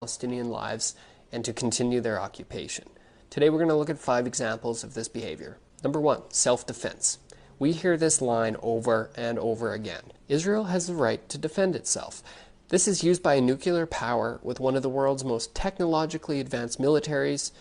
Palestinian lives and to continue their occupation. Today we're going to look at 5 examples of this behavior. Number 1, self-defense. We hear this line over and over again. Israel has the right to defend itself. This is used by a nuclear power with one of the world's most technologically advanced militaries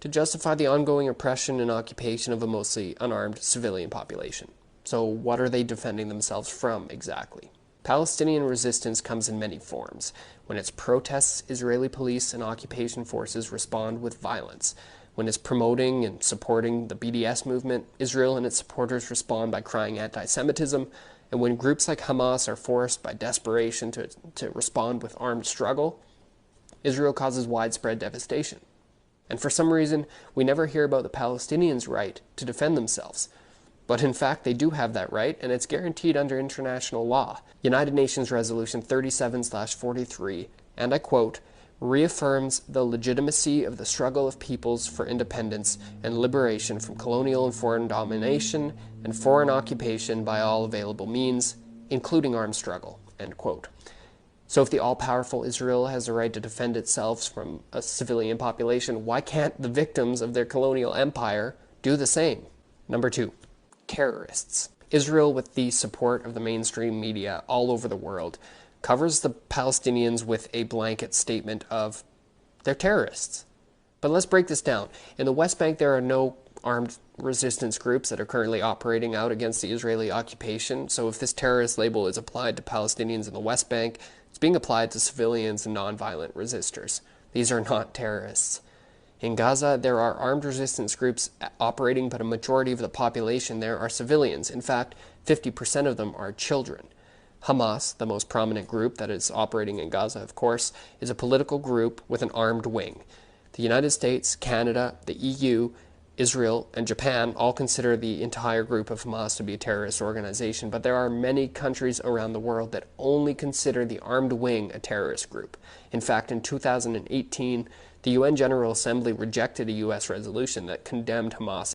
to justify the ongoing oppression and occupation of a mostly unarmed civilian population. So what are they defending themselves from exactly? Palestinian resistance comes in many forms. When it's protests, Israeli police and occupation forces respond with violence. When it's promoting and supporting the BDS movement, Israel and its supporters respond by crying anti-Semitism. And when groups like Hamas are forced by desperation to respond with armed struggle, Israel causes widespread devastation. And for some reason, we never hear about the Palestinians' right to defend themselves. But in fact, they do have that right, and it's guaranteed under international law. United Nations Resolution 37/43, and I quote, reaffirms the legitimacy of the struggle of peoples for independence and liberation from colonial and foreign domination and foreign occupation by all available means, including armed struggle, end quote. So if the all-powerful Israel has the right to defend itself from a civilian population, why can't the victims of their colonial empire do the same? Number 2, terrorists. Israel, with the support of the mainstream media all over the world, covers the Palestinians with a blanket statement of they're terrorists. But let's break this down. In the West Bank, there are no armed resistance groups that are currently operating out against the Israeli occupation. So if this terrorist label is applied to Palestinians in the West Bank, it's being applied to civilians and nonviolent resistors. These are not terrorists. In Gaza, there are armed resistance groups operating, but a majority of the population there are civilians. In fact, 50% of them are children. Hamas, the most prominent group that is operating in Gaza, of course, is a political group with an armed wing. The United States, Canada, the EU, Israel, and Japan all consider the entire group of Hamas to be a terrorist organization, but there are many countries around the world that only consider the armed wing a terrorist group. In fact, in 2018, the UN General Assembly rejected a U.S. resolution that condemned Hamas